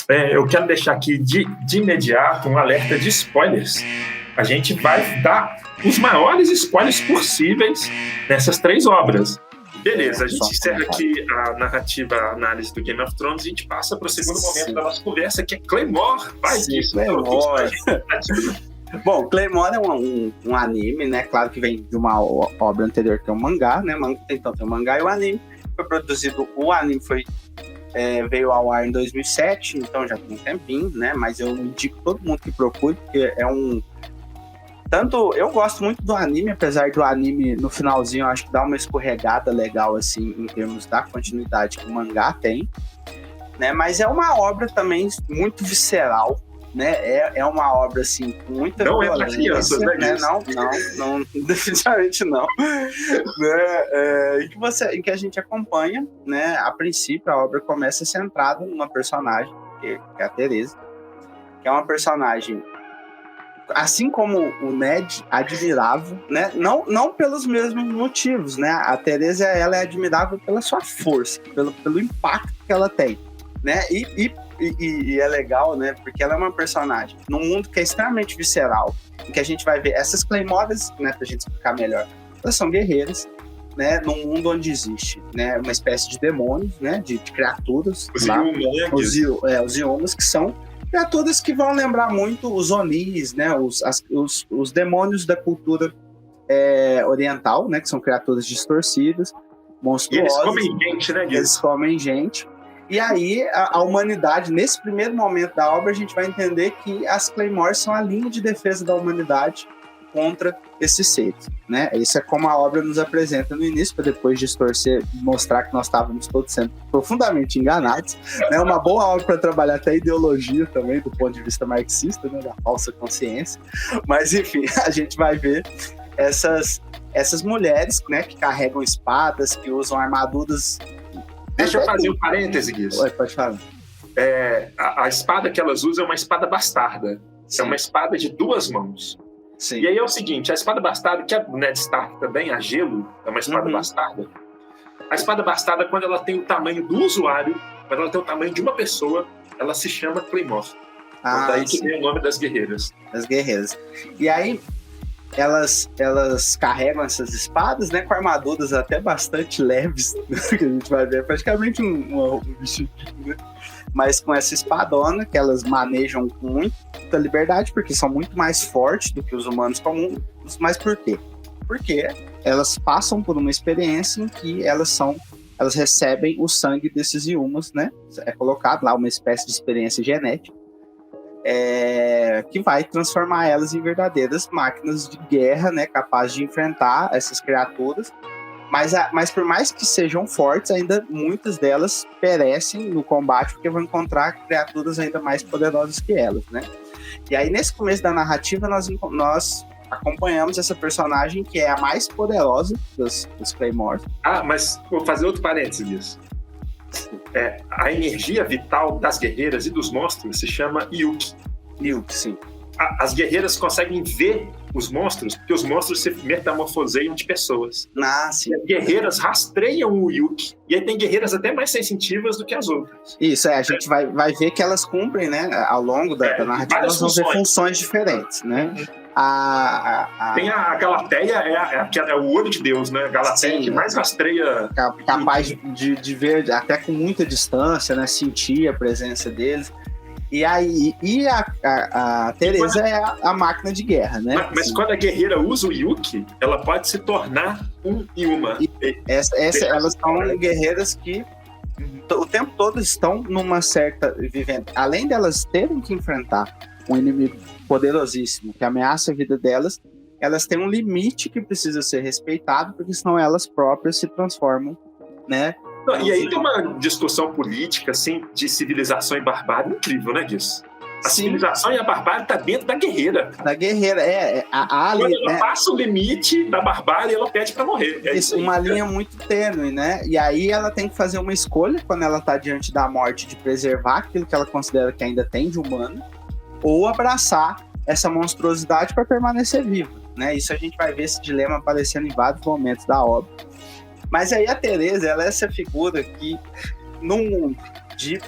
eu quero deixar aqui de imediato um alerta de spoilers. A gente vai dar os maiores spoilers possíveis nessas 3 obras. Beleza, a gente encerra aqui a narrativa, a análise do Game of Thrones e a gente passa para o segundo momento da nossa conversa, que é Claymore. Vai, Claymore. Bom, Claymore é um anime, né? Claro que vem de uma obra anterior, que é um mangá, né? Então tem o mangá e o anime. Foi produzido, o anime veio ao ar em 2007, então já tem um tempinho, né? Mas eu indico todo mundo que procure, porque é tanto, eu gosto muito do anime, apesar do anime, no finalzinho, eu acho que dá uma escorregada legal, assim, em termos da continuidade que o mangá tem, né? Mas é uma obra também muito visceral, né? É uma obra, assim, com muita não violência. Não é para crianças, né? Não, definitivamente não. Né? Em que a gente acompanha, né? A princípio, a obra começa centrada numa personagem, que é a Teresa, que é uma personagem, assim como o Ned, admirável, né? Não pelos mesmos motivos, né? A Teresa, ela é admirável pela sua força, pelo impacto que ela tem, né? E é legal, né? Porque ela é uma personagem num mundo que é extremamente visceral, em que a gente vai ver essas Claymores, né? Pra gente explicar melhor, elas são guerreiras, né? Num mundo onde existe, né? Uma espécie de demônios, né? De criaturas. Os Iomas, que são criaturas que vão lembrar muito os Onis, né? Os demônios da cultura oriental, né? Que são criaturas distorcidas, monstruosas. E eles comem gente, né? Eles comem gente. E aí, a humanidade, nesse primeiro momento da obra, a gente vai entender que as Claymores são a linha de defesa da humanidade contra esses seres, né? Isso é como a obra nos apresenta no início, para depois distorcer, mostrar que nós estávamos todos sendo profundamente enganados, né? Uma boa obra para trabalhar até a ideologia também, do ponto de vista marxista, né? Da falsa consciência. Mas, enfim, a gente vai ver essas mulheres, né? Que carregam espadas, que usam armaduras. Deixa eu fazer um parêntese, Guiz. Oi, pode falar. A espada que elas usam é uma espada bastarda. Sim. É uma espada de 2 mãos. Sim. E aí é o seguinte, a espada bastarda, que a Ned Stark também, a Gelo, é uma espada bastarda. A espada bastarda, quando ela tem o tamanho do usuário, quando ela tem o tamanho de uma pessoa, ela se chama Claymore. Daí que vem o nome das guerreiras. Das guerreiras. E aí, elas carregam essas espadas, né, com armaduras até bastante leves, que a gente vai ver, praticamente um vestidinho, né? Mas com essa espadona que elas manejam com muita liberdade, porque são muito mais fortes do que os humanos comuns. Mas por quê? Porque elas passam por uma experiência em que elas recebem o sangue desses Iomas, né? É colocado lá uma espécie de experiência genética, que vai transformar elas em verdadeiras máquinas de guerra, né? Capazes de enfrentar essas criaturas. Mas por mais que sejam fortes, ainda muitas delas perecem no combate, porque vão encontrar criaturas ainda mais poderosas que elas, né? E aí, nesse começo da narrativa, nós acompanhamos essa personagem que é a mais poderosa dos Claymores. Mas vou fazer outro parênteses disso. A energia vital das guerreiras e dos monstros se chama Yuk. Yuk, sim. As guerreiras conseguem ver os monstros, porque os monstros se metamorfoseiam de pessoas. Sim. E as guerreiras rastreiam o Yuk, e aí tem guerreiras até mais sensitivas do que as outras. Isso, a gente vai ver que elas cumprem, né, ao longo da narrativa, elas vão ver funções diferentes, né? Tem a Galateia, é o olho de Deus, né? A Galateia, sim, que mais rastreia. Capaz de ver até com muita distância, né? Sentir a presença deles. E a Teresa é a máquina de guerra, né? Mas quando a guerreira usa o Yuk, ela pode se tornar um Yuma. Elas são guerreiras que o tempo todo estão numa certa vivendo. Além delas terem que enfrentar um inimigo poderosíssimo que ameaça a vida delas, elas têm um limite que precisa ser respeitado, porque senão elas próprias se transformam, né? E aí tem uma discussão política, assim, de civilização e barbárie incrível, né, disso? A civilização e a barbárie tá dentro da guerreira. Da guerreira, quando ela passa o limite da barbárie, ela pede pra morrer. Uma linha muito tênue, né? E aí ela tem que fazer uma escolha, quando ela tá diante da morte, de preservar aquilo que ela considera que ainda tem de humano, ou abraçar essa monstruosidade para permanecer viva, né? Isso a gente vai ver esse dilema aparecendo em vários momentos da obra. Mas aí a Teresa, ela é essa figura que, num mundo de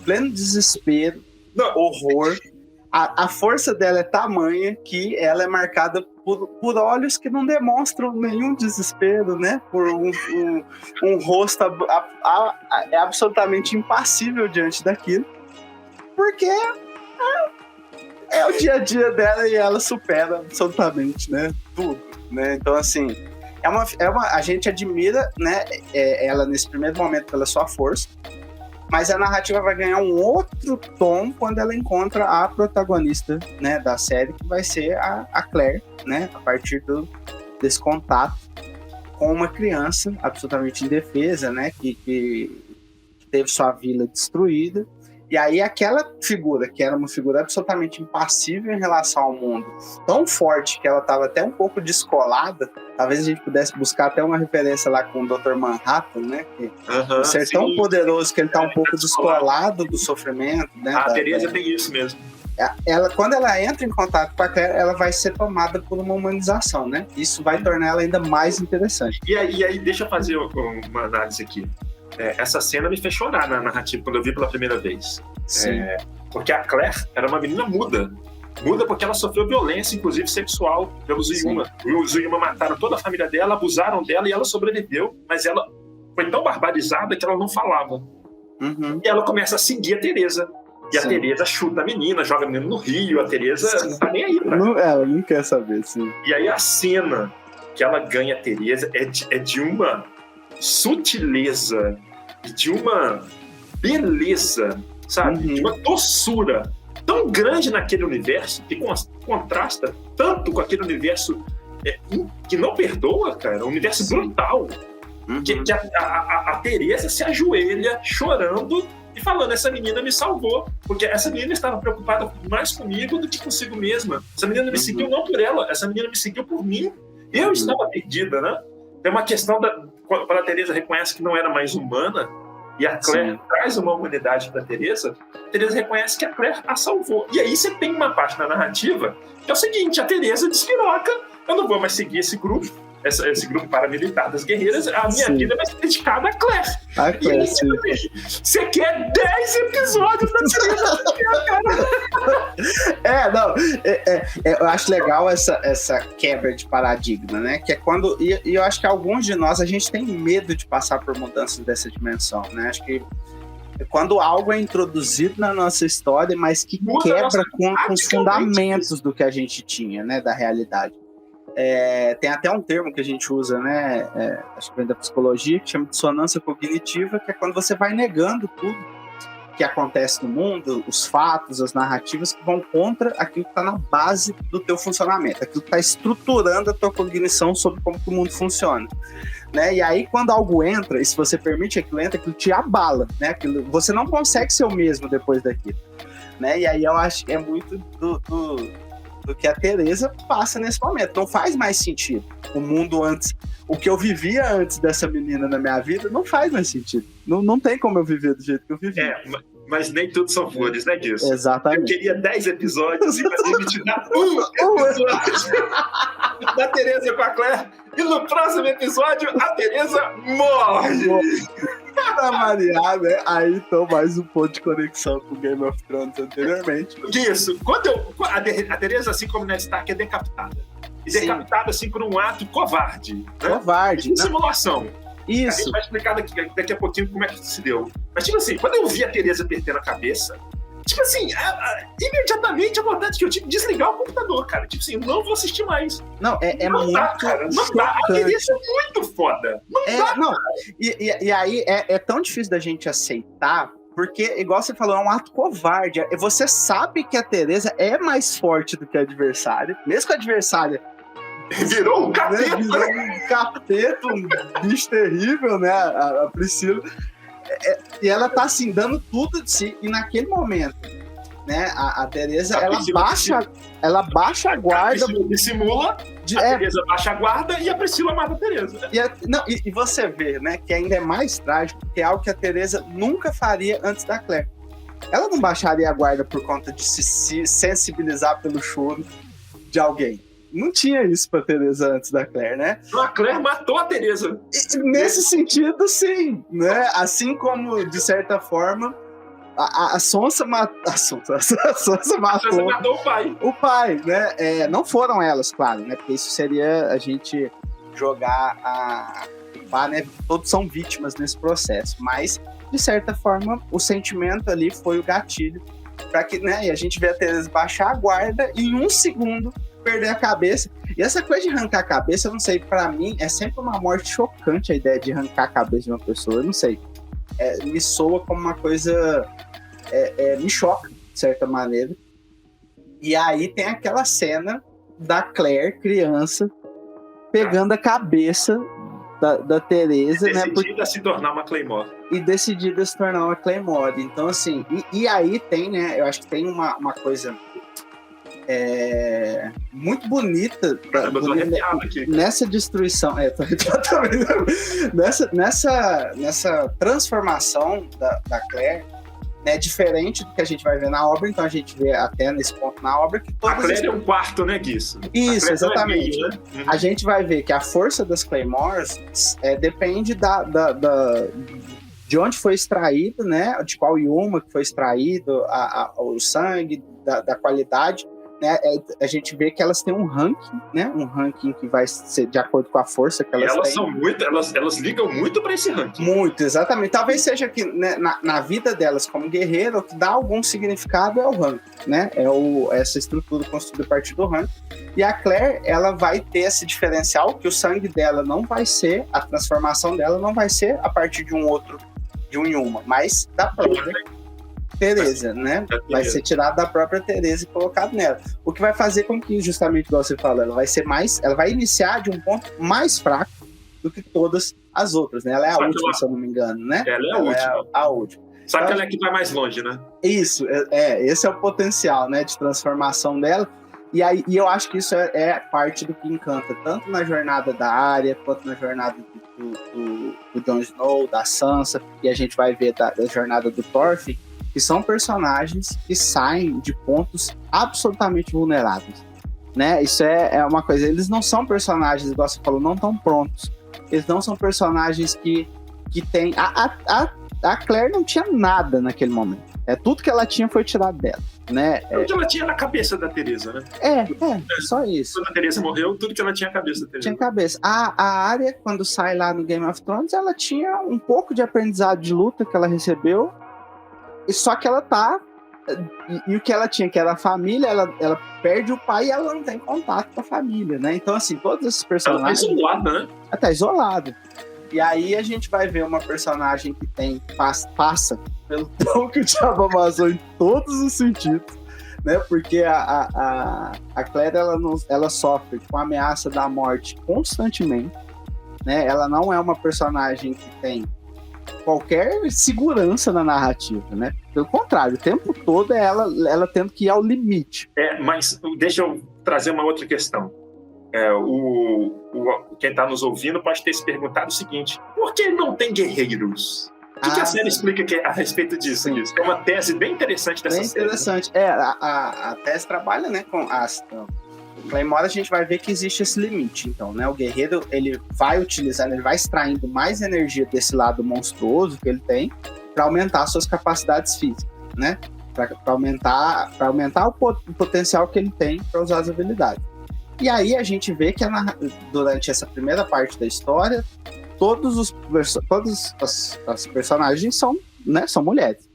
pleno desespero, horror. A força dela é tamanha que ela é marcada por olhos que não demonstram nenhum desespero, né? Por um rosto é absolutamente impassível diante daquilo. Porque é o dia a dia dela e ela supera absolutamente, né? Tudo, né? Então, assim, a gente admira, né, ela nesse primeiro momento pela sua força, mas a narrativa vai ganhar um outro tom quando ela encontra a protagonista, né, da série, que vai ser a Claire, né, a partir desse contato com uma criança absolutamente indefesa, né, que teve sua vila destruída. E aí aquela figura, que era uma figura absolutamente impassível em relação ao mundo, tão forte que ela estava até um pouco descolada, talvez a gente pudesse buscar até uma referência lá com o Dr. Manhattan, né? Um ser tão poderoso que ele está um pouco descolado do sofrimento, né? A Teresa tem isso mesmo. Quando ela entra em contato com a Claire, ela vai ser tomada por uma humanização, né? Isso vai tornar ela ainda mais interessante. E aí deixa eu fazer uma análise aqui. Essa cena me fez chorar na narrativa quando eu vi pela primeira vez. Porque a Claire era uma menina muda. Muda porque ela sofreu violência, inclusive sexual, pelo Zuyuma. Os Zuyuma mataram toda a família dela, abusaram dela e ela sobreviveu, mas ela foi tão barbarizada que ela não falava. E ela começa a seguir a Teresa. E a Teresa chuta a menina, joga a menina no rio, a Teresa não tá nem aí. Ela não quer saber, sim. E aí a cena que ela ganha a Teresa é de uma sutileza e de uma beleza, sabe? De uma doçura tão grande naquele universo que contrasta tanto com aquele universo que não perdoa, cara, um universo brutal. Que a Teresa se ajoelha chorando e falando, essa menina me salvou, porque essa menina estava preocupada mais comigo do que consigo mesma. Essa menina me seguiu não por ela, essa menina me seguiu por mim. Eu estava perdida, né? Tem uma questão quando a Teresa reconhece que não era mais humana e a Claire traz uma humanidade para a Teresa reconhece que a Claire a salvou. E aí você tem uma parte na narrativa que é o seguinte, a Teresa despiroca, eu não vou mais seguir esse grupo paramilitar das guerreiras, a minha vida vai ser dedicada a Claire. E aí, você quer 10 episódios da Teresa, cara? Eu acho legal essa quebra de paradigma, né? Que é quando. E eu acho que alguns de nós a gente tem medo de passar por mudanças dessa dimensão, né? Acho que quando algo é introduzido na nossa história, mas que quebra com os fundamentos do que a gente tinha, né? Da realidade. Tem até um termo que a gente usa, né? Acho que vem da psicologia, que chama de dissonância cognitiva, que é quando você vai negando tudo que acontece no mundo, os fatos, as narrativas que vão contra aquilo que está na base do teu funcionamento, aquilo que está estruturando a tua cognição sobre como o mundo funciona. Né? E aí, quando algo entra, e se você permite que aquilo entre, aquilo te abala, né? Você não consegue ser o mesmo depois daquilo. Né? E aí eu acho que é muito do que a Teresa passa nesse momento. Não faz mais sentido. O mundo antes, o que eu vivia antes dessa menina na minha vida, não faz mais sentido. Não tem como eu viver do jeito que eu vivia. Mas nem tudo são flores, né, disso? Exatamente. Eu queria 10 episódios e fazer me te dar um episódio da Teresa com a Claire. E no próximo episódio, a Teresa morre. Pra variar, né? Aí então mais um ponto de conexão com Game of Thrones anteriormente. Isso. A Teresa, assim como Ned Stark, é decapitada. E decapitada assim por um ato covarde. Né? Covarde. Simulação. Isso. A gente vai explicar daqui a pouquinho como é que isso se deu. Mas, tipo assim, quando eu vi a Teresa perdendo a cabeça, tipo assim, imediatamente a vontade que eu tive de desligar o computador, cara. Tipo assim, não vou assistir mais. Não, não muito dá, cara. Não chocante. dá. A Teresa é muito foda. Não dá. Não. E aí é tão difícil da gente aceitar, porque, igual você falou, é um ato covarde. Você sabe que a Teresa é mais forte do que a adversária, mesmo que a adversária virou um capeta. Virou um capeta, um bicho terrível, né? A Priscila. E ela tá assim, dando tudo de si. E naquele momento, né? A Teresa, ela baixa a guarda. A dissimula, a Teresa baixa a guarda e a Priscila mata a Teresa. E você vê, né? Que ainda é mais trágico, que é algo que a Teresa nunca faria antes da Claire. Ela não baixaria a guarda por conta de se sensibilizar pelo choro de alguém. Não tinha isso pra Teresa antes da Claire, né? A Claire matou a Teresa. Nesse sentido, sim, né? Assim como, de certa forma, a Sansa matou matou o pai. O pai, né? Não foram elas, claro, né? Porque isso seria a gente jogar né? Todos são vítimas nesse processo, mas de certa forma o sentimento ali foi o gatilho para que, né? E a gente vê a Teresa baixar a guarda e em um segundo perder a cabeça. E essa coisa de arrancar a cabeça, eu não sei, para mim é sempre uma morte chocante a ideia de arrancar a cabeça de uma pessoa, eu não sei. Me soa como uma coisa... me choca, de certa maneira. E aí tem aquela cena da Claire, criança, pegando a cabeça da Teresa, né? Decidida a se tornar uma Claymore. E decidida a se tornar uma Claymore. Então, assim, e aí tem, né? Eu acho que tem uma coisa muito bonita, nessa destruição. Nessa transformação da Claire, né, diferente do que a gente vai ver na obra, então a gente vê até nesse ponto na obra que a Claire é um quarto, né, Guiço? Isso, exatamente. Meio, né? A gente vai ver que a força das Claymores depende de onde foi extraído, né, de qual Yuma que foi extraído, o sangue, da qualidade, né, a gente vê que elas têm um ranking, né, um ranking que vai ser de acordo com a força que elas têm. Elas ligam muito para esse ranking. Muito, exatamente. Talvez seja que, né, na vida delas como guerreira, o que dá algum significado é o ranking, né, essa estrutura construída a partir do ranking. E a Claire, ela vai ter esse diferencial que o sangue dela não vai ser, a transformação dela não vai ser a partir de um Yuma, mas da própria Teresa, né? Vai ser tirado da própria Teresa e colocado nela. O que vai fazer com que, justamente igual você falou, ela vai iniciar de um ponto mais fraco do que todas as outras, né? Ela é a última, se eu não me engano, né? Ela é a última. Só que ela é que vai mais longe, né? Isso, esse é o potencial, né, de transformação dela. E eu acho que isso é parte do que encanta, tanto na jornada da Arya, quanto na jornada do Jon Snow, da Sansa, e a gente vai ver da jornada do Thorfinn, que são personagens que saem de pontos absolutamente vulneráveis, né? Isso é uma coisa, eles não são personagens, igual você falou, não tão prontos. Eles não são personagens que têm... A Claire não tinha nada naquele momento. Tudo que ela tinha foi tirado dela, né? Tudo que ela tinha na cabeça da Teresa, né? Só isso. Quando a Teresa morreu, tudo que ela tinha na cabeça da Teresa. Tinha cabeça. A Arya, quando sai lá no Game of Thrones, ela tinha um pouco de aprendizado de luta que ela recebeu, só que ela e o que ela tinha, que era a família, ela perde o pai e ela não tem contato com a família, né? Então, assim, todos esses personagens... Ela tá isolada, né? Ela tá isolada. E aí a gente vai ver uma personagem que passa pelo pão que o diabo amassou em todos os sentidos, né? Porque a Claire, ela sofre com a ameaça da morte constantemente, né? Ela não é uma personagem que tem qualquer segurança na narrativa, né? Pelo contrário, o tempo todo é ela tendo que ir ao limite. Mas deixa eu trazer uma outra questão. Quem está nos ouvindo pode ter se perguntado o seguinte: por que não tem guerreiros? O que a série explica a respeito disso? É uma tese bem interessante dessa série. Bem interessante. A tese trabalha, né, com as... Claymore, a gente vai ver que existe esse limite. Então, né, o guerreiro, ele vai extraindo mais energia desse lado monstruoso que ele tem para aumentar suas capacidades físicas, né? Para aumentar o potencial que ele tem para usar as habilidades. E aí a gente vê que durante essa primeira parte da história, todas as personagens são mulheres.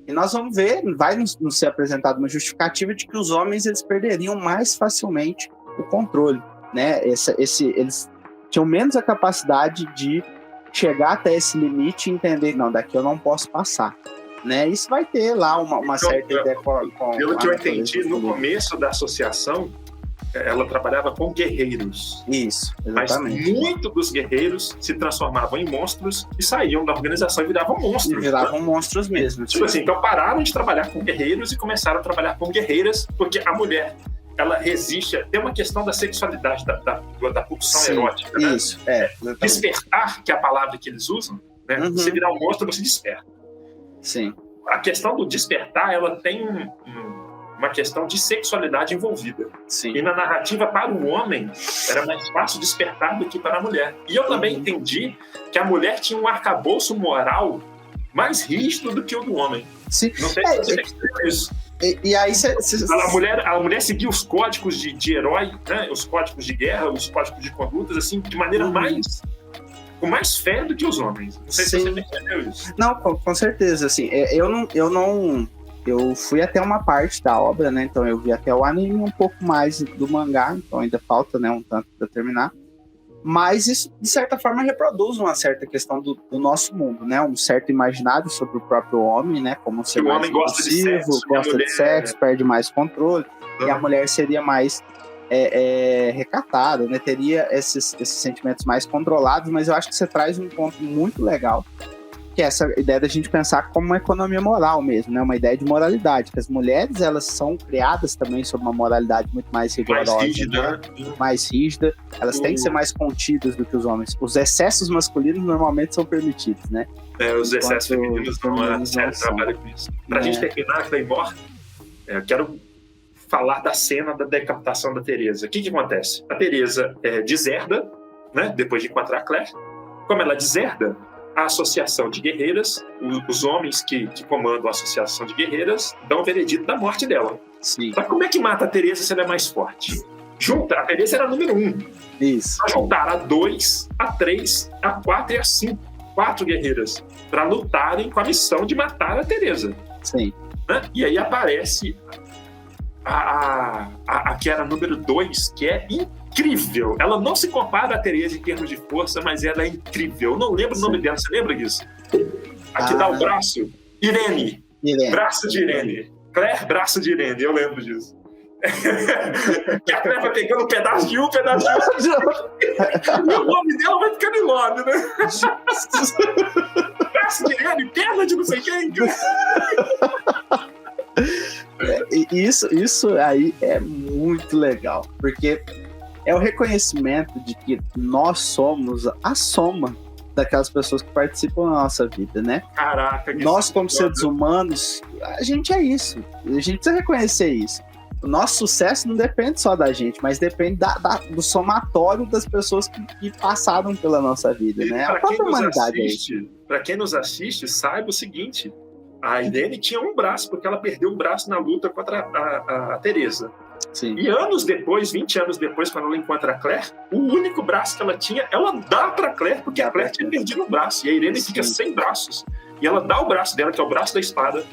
E nós vamos ver, vai nos ser apresentada uma justificativa de que os homens eles perderiam mais facilmente o controle, né? Eles tinham menos a capacidade de chegar até esse limite e entender, não, daqui eu não posso passar, né? Isso vai ter lá uma certa ideia pelo que eu entendi, no começo da associação, ela trabalhava com guerreiros. Isso, exatamente. Mas muitos dos guerreiros se transformavam em monstros e saíam da organização e viravam monstros. Viravam monstros mesmo. Tipo assim, então pararam de trabalhar com guerreiros e começaram a trabalhar com guerreiras, porque a mulher, ela resiste. Tem uma questão da sexualidade, da pulsão erótica, né? Isso, despertar, que é a palavra que eles usam, né? Uhum. Você virar um monstro, você desperta. Sim. A questão do despertar, ela tem uma questão de sexualidade envolvida. Sim. E na narrativa, para o homem, era mais fácil despertar do que para a mulher. E eu também entendi que a mulher tinha um arcabouço moral mais rígido do que o do homem. Sim. Não sei se você percebeu isso. E aí a mulher seguia os códigos de herói, né? Os códigos de guerra, os códigos de condutas, assim, de maneira com mais fé do que os homens. Não sei se você percebeu isso. Não, com certeza, assim, eu fui até uma parte da obra, né, então eu vi até o anime, um pouco mais do mangá, então ainda falta, né, um tanto para terminar, mas isso, de certa forma, reproduz uma certa questão do nosso mundo, né, um certo imaginário sobre o próprio homem, né, como ser mais homem gosta de sexo, perde mais controle, e a mulher seria mais recatada, né, teria esses sentimentos mais controlados, mas eu acho que você traz um ponto muito legal, que é essa ideia da gente pensar como uma economia moral mesmo, né? Uma ideia de moralidade, que as mulheres, elas são criadas também sob uma moralidade muito mais rigorosa, mais rígida, elas têm que ser mais contidas do que os homens. Os excessos masculinos normalmente são permitidos, né? Os excessos femininos não trabalham com isso. Pra gente terminar, Claymore, eu quero falar da cena da decapitação da Teresa. O que acontece? A Teresa deserda, né? Depois de encontrar a Claire. Como ela deserda, a associação de guerreiras, os homens que comandam a associação de guerreiras, dão o veredito da morte dela. Sim. Mas como é que mata a Teresa se ela é mais forte? Junta, a Teresa era a número 1. Isso. Pra juntar a 2, a 3, a 4 e a 5. 4 guerreiras. Para lutarem com a missão de matar a Teresa. Sim. Né? E aí aparece a que era a número 2, que é incrível. Ela não se compara a Teresa em termos de força, mas ela é incrível. Eu não lembro o nome dela. Você lembra disso? Aqui dá o braço. Irene. Braço de Irene. Claire, braço de Irene. Eu lembro disso. Que a Claire vai pegando um pedaço de outro. E o nome dela vai ficando enorme, né? Braço de Irene, perna de não sei quem. Isso aí é muito legal, porque é o reconhecimento de que nós somos a soma daquelas pessoas que participam da nossa vida, né? Caraca, nós, como seres humanos, a gente é isso. A gente precisa reconhecer isso. O nosso sucesso não depende só da gente, mas depende do somatório das pessoas que passaram pela nossa vida, né? A própria humanidade é isso. Para quem nos assiste, saiba o seguinte: a Irene tinha um braço, porque ela perdeu um braço na luta contra a Teresa. Sim. E anos depois, 20 anos depois, quando ela encontra a Claire, o único braço que ela tinha, ela dá pra Claire, porque a Claire tinha perdido um braço. E a Irene fica sem braços. E ela dá o braço dela, que é o braço da espada,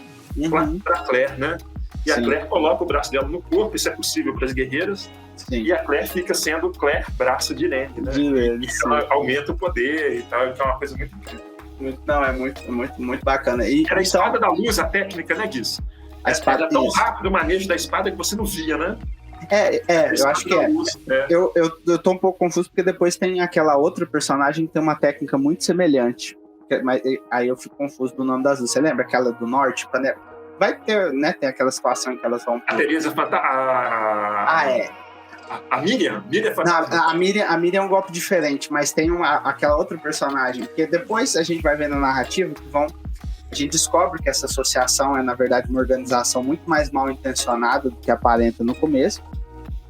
pra Claire, né? E a Claire coloca o braço dela no corpo, isso é possível para as guerreiras. Sim. E a Claire fica sendo Claire, braço de Irene, né? Irene, ela aumenta o poder e tal, então é uma coisa muito incrível. Não, é muito bacana. Era a espada da luz, a técnica, né, disso? A espada tão rápido o manejo da espada que você não via, né? Eu acho que eu tô um pouco confuso porque depois tem aquela outra personagem que tem uma técnica muito semelhante. Mas aí eu fico confuso do nome das duas. Você lembra aquela do norte? Vai ter, né? Tem aquela situação que elas vão... A Teresa A Miriam? Miriam é fantástica. Não, a Miriam é um golpe diferente, mas tem aquela outra personagem, que depois a gente vai ver na narrativa que a gente descobre que essa associação é, na verdade, uma organização muito mais mal intencionada do que aparenta no começo,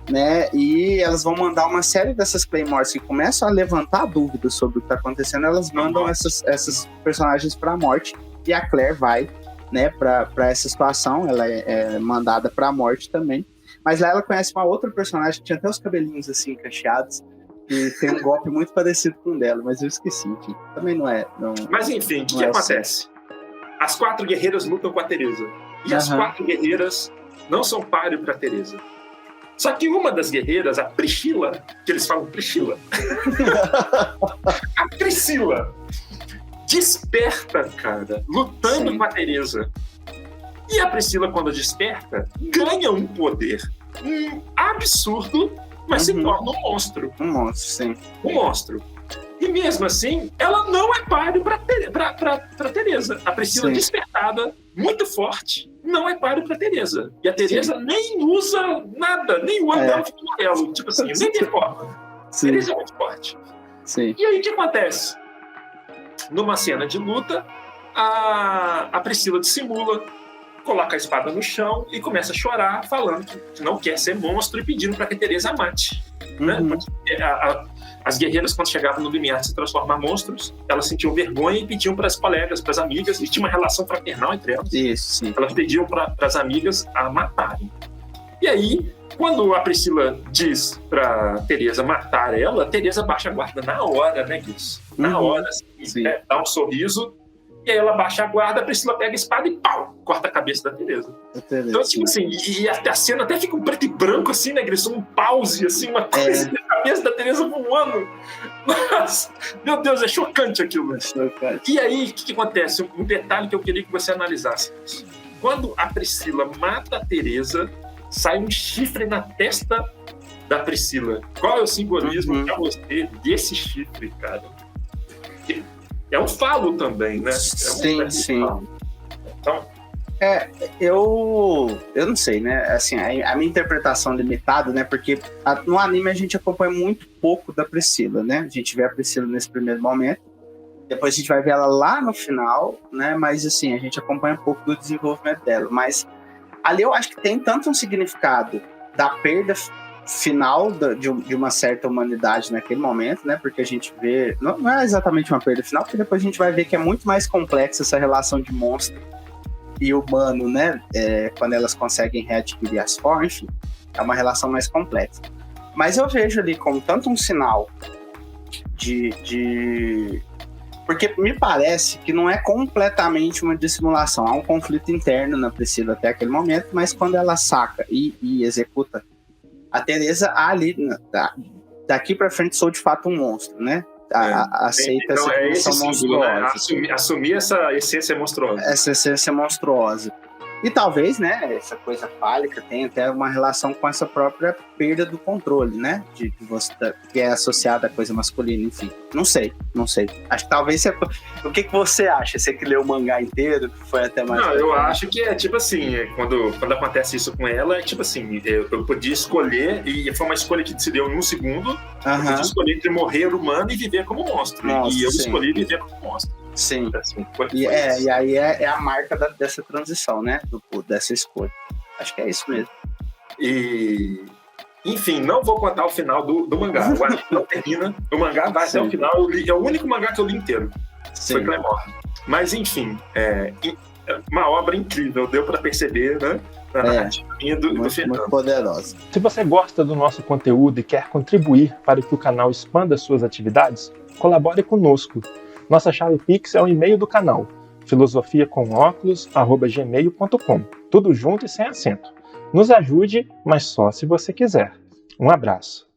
né? E elas vão mandar uma série dessas Claymores que começam a levantar dúvidas sobre o que está acontecendo, elas mandam essas personagens para a morte, e a Claire vai, né, para essa situação, ela é mandada para a morte também. Mas lá ela conhece uma outra personagem que tinha até os cabelinhos assim cacheados, e tem um golpe muito parecido com o dela, mas eu esqueci, enfim. Também não é. Mas enfim, o que acontece? As 4 guerreiras lutam com a Teresa. E as 4 guerreiras não são páreo para a Teresa. Só que uma das guerreiras, a Priscila, que eles falam Priscila, a Priscila desperta, cara, lutando com a Teresa. E a Priscila, quando desperta, ganha um poder absurdo, mas se torna um monstro. Um monstro, sim. Um monstro. E mesmo assim, ela não é páreo para Teresa. A Priscila, despertada, muito forte, não é páreo para Teresa. E a Teresa nem usa nada, nem o anel de amarelo. Tipo assim, nem deforma. Teresa é muito forte. Sim. E aí o que acontece? Numa cena de luta, a Priscila dissimula, coloca a espada no chão e começa a chorar, falando que não quer ser monstro e pedindo para que a Teresa a mate. Né? As guerreiras, quando chegavam no limiar de se transformar em monstros, elas sentiam vergonha e pediam para as colegas, para as amigas, e tinha uma relação fraternal entre elas. Isso, sim. Elas pediam para as amigas a matarem. E aí, quando a Priscila diz para Teresa matar ela, Teresa baixa a guarda na hora, né, Guilherme? Na hora, assim, né, dá um sorriso, e aí ela baixa a guarda, a Priscila pega a espada e pau, corta a cabeça da Teresa. Então, tipo assim, e a cena até fica um preto e branco, assim, né, Guilherme? Um pause, assim, uma coisa, a cabeça da Teresa voando. Nossa, meu Deus, é chocante aquilo. E aí, o que acontece? Um detalhe que eu queria que você analisasse. Quando a Priscila mata a Teresa, sai um chifre na testa da Priscila. Qual é o simbolismo pra você desse chifre, cara? É um falo também, né? Sim. Então, eu não sei, né? Assim, a minha interpretação limitada, né? Porque no anime a gente acompanha muito pouco da Priscila, né? A gente vê a Priscila nesse primeiro momento, depois a gente vai ver ela lá no final, né? Mas assim, a gente acompanha um pouco do desenvolvimento dela. Mas ali eu acho que tem tanto um significado da perda final de uma certa humanidade naquele momento, né? Porque a gente vê... Não é exatamente uma perda final, porque depois a gente vai ver que é muito mais complexa essa relação de monstro e humano, né? Quando elas conseguem readquirir as formas, enfim, é uma relação mais complexa. Mas eu vejo ali como tanto um sinal porque me parece que não é completamente uma dissimulação. Há um conflito interno na Priscila até aquele momento, mas quando ela saca e executa a Teresa, ali, daqui pra frente, sou de fato um monstro, né? Aceita então, essa dimensão monstruosa. Né? Assumir essa essência monstruosa. Essa essência monstruosa. E talvez, né, essa coisa fálica tenha até uma relação com essa própria perda do controle, né? De você, que é associada à coisa masculina, enfim. Não sei. Acho que talvez... O que você acha? Você que leu o mangá inteiro, foi até mais... Não, eu acho que é tipo assim, quando acontece isso com ela, é tipo assim, eu podia escolher, e foi uma escolha que se deu em um segundo, eu podia escolher entre morrer humano e viver como monstro. Nossa, e eu escolhi viver como monstro. Sim. Assim, e aí é a marca dessa transição, né? Dessa escolha. Acho que é isso mesmo. E... Enfim, não vou contar o final do mangá. O anime não termina. O mangá vai até o final. É o único mangá que eu li inteiro. Sim. Foi Claymore. Mas, enfim, uma obra incrível. Deu para perceber, né? Na narrativa do Fernando. Muito poderosa. Se você gosta do nosso conteúdo e quer contribuir para que o canal expanda suas atividades, colabore conosco. Nossa chave Pix é o e-mail do canal, filosofiacomóculos@gmail.com. Tudo junto e sem acento. Nos ajude, mas só se você quiser. Um abraço.